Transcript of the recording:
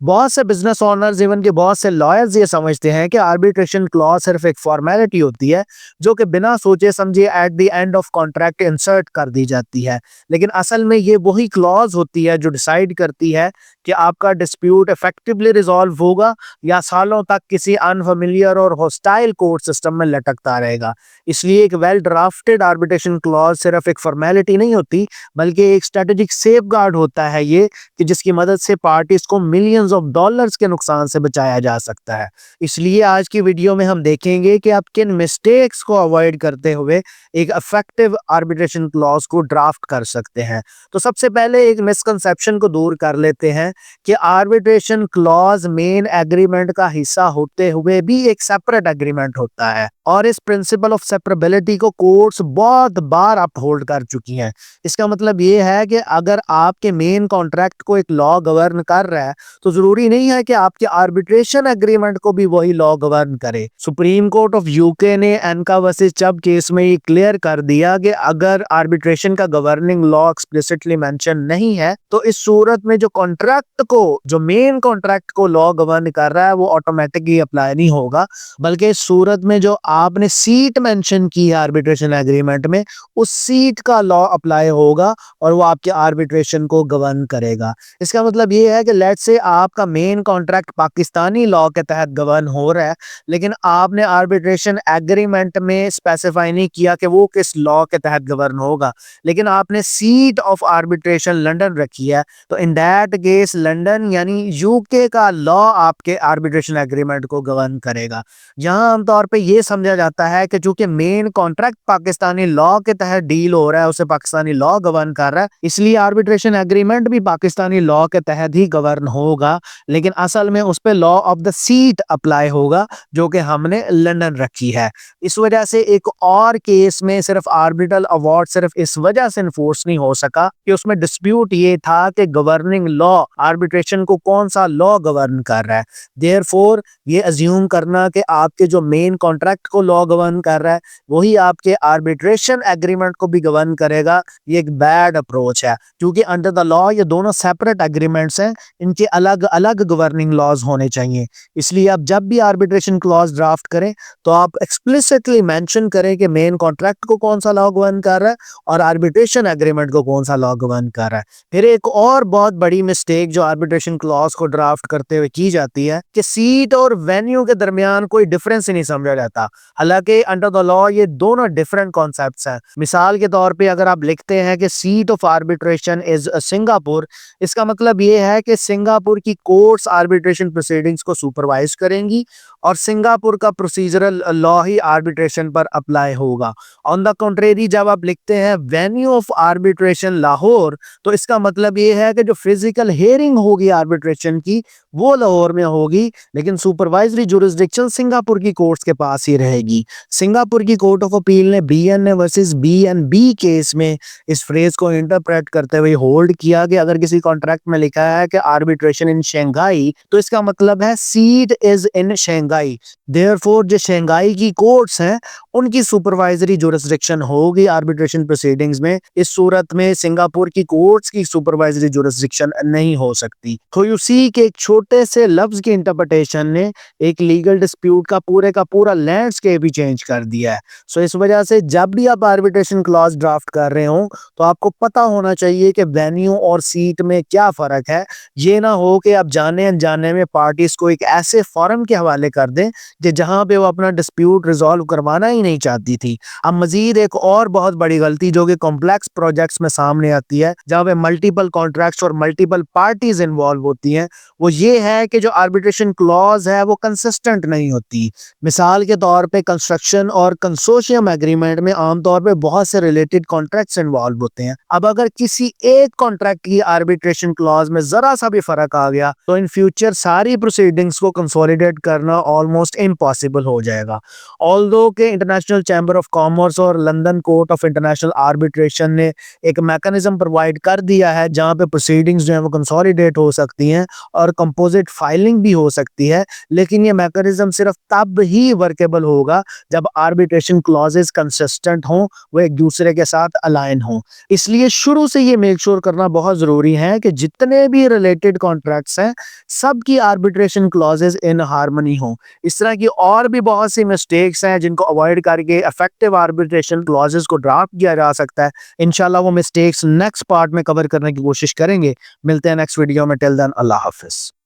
बहुत से business owners even के बहुत से लॉयर्स ये समझते हैं कि आर्बिट्रेशन क्लॉज सिर्फ एक फॉर्मेलिटी होती है जो कि बिना सोचे समझे at the end of contract insert कर दी जाती है। लेकिन असल में ये वही क्लॉज होती है जो डिसाइड करती है कि आपका डिस्प्यूट इफेक्टिवली रिजॉल्व होगा या सालों तक किसी अनफेमिलियर और हॉस्टाइल कोर्ट सिस्टम में लटकता रहेगा। इसलिए एक वेल ड्राफ्टेड आर्बिट्रेशन क्लॉज सिर्फ एक फॉर्मेलिटी नहीं होती, बल्कि एक स्ट्रेटेजिक सेफगार्ड होता है ये, कि जिसकी मदद से पार्टीज को मिलियंस ऑफ डॉलर्स के नुकसान से बचाया जा सकता है। इसलिए आज की वीडियो में हम देखेंगे कि आप किन मिस्टेक्स को अवॉइड करते हुए एक इफेक्टिव आर्बिट्रेशन क्लॉज को ड्राफ्ट कर सकते हैं। तो सबसे पहले एक मिसकंसेप्शन को दूर कर लेते हैं कि आर्बिट्रेशन क्लॉज मेन एग्रीमेंट का हिस्सा होते हुए भी एक सेपरेट एग्रीमेंट होता है, और इस प्रिंसिपल ऑफ सेपरेबिलिटी को कोर्ट्स बहुत बार अपहोल्ड कर चुकी हैं। इसका मतलब ये है कि अगर आपके मेन कॉन्ट्रैक्ट को एक लॉ गवर्न कर रहा है तो जरूरी नहीं है कि आपके आर्बिट्रेशन एग्रीमेंट को भी वही लॉ गवर्न करे। सुप्रीम कोर्ट ऑफ यूके ने एनका वर्सेस चब केस में ये क्लियर कर दिया कि अगर आर्बिट्रेशन का गवर्निंग लॉ एक्सप्लिसिटली मेंशन नहीं है तो इस सूरत में जो कॉन्ट्रैक्ट को, जो मेन कॉन्ट्रैक्ट को लॉ गवर्न कर रहा है वो ऑटोमेटिकली अप्लाई नहीं होगा, बल्कि इस सूरत में जो आपने सीट मेंशन की है आर्बिट्रेशन एग्रीमेंट में, उस सीट का लॉ अप्लाई होगा और वो आपके आर्बिट्रेशन को गवर्न करेगा। इसका मतलब ये है कि लेट्स से आपका मेन कॉन्ट्रैक्ट पाकिस्तानी लॉ के तहत गवर्न हो रहा है, लेकिन आपने आर्बिट्रेशन एग्रीमेंट में स्पेसिफाई नहीं किया कि वो किस लॉ के तहत गवर्न होगा, लेकिन आपने सीट ऑफ आर्बिट्रेशन लंदन रखी है, तो इन दैट केस लंदन यानी यूके का लॉ आपके आर्बिट्रेशन एग्रीमेंट को गवर्न करेगा। यहाँ आमतौर पे ये समझा जाता है कि चूंकि मेन कॉन्ट्रैक्ट पाकिस्तानी लॉ के तहत डील हो रहा है, उसे पाकिस्तानी लॉ गवर्न कर रहा है, इसलिए आर्बिट्रेशन एग्रीमेंट भी पाकिस्तानी लॉ के तहत ही गवर्न होगा, लेकिन असल में उस पे law of the seat apply होगा जो कि हमने लंदन रखी है। इस वजह से एक और केस में सिर्फ आर्बिट्रल अवार्ड सिर्फ इस वजह से इन्फोर्स नहीं हो सका कि उसमें डिस्प्यूट ये था कि गवर्निंग लॉ आर्बिट्रेशन को कौन सा लॉ गवर्न कर रहा है। देयरफॉर ये अज्यूम करना कि आपके जो मेन कॉन्ट्रैक्ट को लॉ गवर्न कर रहा है वही आपके आर्बिट्रेशन एग्रीमेंट को भी गवर्न करेगा, ये एक बैड अप्रोच है, क्योंकि अंडर द लॉ ये दोनों सेपरेट एग्रीमेंट्स हैं, इनके अलग अलग गवर्निंग लॉज होने चाहिए। इसलिए आप जब भी आर्बिट्रेशन क्लॉज ड्राफ्ट करें तो आप एक्सप्लिसिटली मेंशन करें कि मेन कॉन्ट्रैक्ट को कौन सा लॉ गवर्न कर रहा है और आर्बिट्रेशन एग्रीमेंट को कौन सा लॉ गवर्न कर रहा है। फिर एक और बहुत बड़ी मिस्टेक जो आर्बिट्रेशन क्लॉज को ड्राफ्ट करते हुए की जाती है कि सीट और वेन्यू के दरमियान कोई डिफरेंस ही नहीं समझा जाता, हालांकि अंडर द लॉ ये दोनों डिफरेंट कॉन्सेप्ट्स हैं। मिसाल के तौर पे अगर आप लिखते हैं कि seat of arbitration is Singapore, इसका मतलब ये है कि सिंगापुर की कोर्ट्स आर्बिट्रेशन प्रोसीडिंग्स को सुपरवाइज करेंगी और सिंगापुर का प्रोसीजरल लॉ ही आर्बिट्रेशन पर अप्लाई होगा। ऑन द कंट्रेरी जब आप लिखते हैं वेन्यू ऑफ आर्बिट्रेशन लाहौर, तो इसका मतलब ये है कि जो फिजिकल हियरिंग होगी आर्बिट्रेशन की वो लाहौर में होगी, लेकिन सुपरवाइजरी जुरिस्डिक्शन सिंगापुर की कोर्ट्स के पास ही रहेगी। सिंगापुर की कोर्ट ऑफ अपील ने बीएनए वर्सेस बीएनबी केस में इस फ्रेज को इंटरप्रेट करते हुए होल्ड किया कि अगर किसी कॉन्ट्रैक्ट में लिखा है कि आर्बिट्रेशन इन शंघाई, तो इसका मतलब है seat is in Shanghai. Therefore जो शंघाई की कोर्ट्स हैं उनकी सुपरवाइजरी जुरिस्डिक्शन होगी आर्बिट्रेशन प्रोसीडिंग्स में। इस सूरत में सिंगापुर की कोर्ट्स की सुपरवाइजरी जुरिस्डिक्शन नहीं हो सकती। तो यू सी के एक छोटे से लफ्ज की इंटरप्रिटेशन ने एक लीगल डिस्प्यूट का पूरा लैंडस्केप ही चेंज कर दिया है। सो इस वजह से जब भी आप आर्बिट्रेशन क्लॉज ड्राफ्ट कर रहे हो तो आपको पता होना चाहिए कि वेन्यू और सीट में क्या फर्क है। ये ना हो कि आप जाने अनजाने में पार्टीज को एक ऐसे फॉरम के हवाले कर दें कि जहां पे वो अपना डिस्प्यूट रिजॉल्व करवाना ही नहीं चाहती थी। अब मजीद एक और बहुत बड़ी गलती जो कि कॉम्प्लेक्स प्रोजेक्ट्स में सामने आती है, जहां पे मल्टीपल कॉन्ट्रैक्ट्स और मल्टीपल पार्टीज इन्वॉल्व होती हैं, वो ये है कि जो आर्बिट्रेशन क्लॉज है वो कंसिस्टेंट नहीं होती। मिसाल के तौर पे कंस्ट्रक्शन और कंसोर्शियम एग्रीमेंट में आमतौर पे बहुत से रिलेटेड कॉन्ट्रैक्ट्स इन्वॉल्व होते हैं। अब अगर किसी एक कॉन्ट्रैक्ट की आर्बिट्रेशन क्लॉज में जरा सा भी फर्क आ गया तो इन फ्यूचर सारी प्रोसीडिंग्स को कंसोलिडेट करना ऑलमोस्ट इम्पॉसिबल हो जाएगा। ऑल्दो के इंटरनेशनल चैम्बर ऑफ कॉमर्स और London court of international arbitration ने एक मैकेनिज्म प्रोवाइड कर दिया है जहां पे प्रोसीडिंग्स जो है वो कंसोलिडेट हो सकती हैं और कंपोजिट फाइलिंग भी हो सकती है। लेकिन ये मैकेनिज्म सिर्फ तब ही वर्केबल होगा जब आर्बिट्रेशन क्लॉजेस कंसिस्टेंट हों, वो एक दूसरे के साथ अलाइन हों। इसलिए शुरू से ये मेक श्योर करना बहुत ज़रूरी है कि जितने भी रिलेटेड कॉन्ट्रैक्ट्स हैं, सबकी आर्बिट्रेशन क्लॉजेस इन हार्मनी हों। इस तरह की और भी बहुत सी मिस्टेक्स हैं जिनको अवॉइड करके इफेक्टिव आर्बिट्रेशन क्लॉजेस को ड्राफ्ट किया जा सकता है। इंशाल्लाह वो मिस्टेक्स नेक्स्ट पार्ट में कवर करने की कोशिश करेंगे। मिलते हैं नेक्स्ट वीडियो में। टिल देन अल्लाह हाफिज़।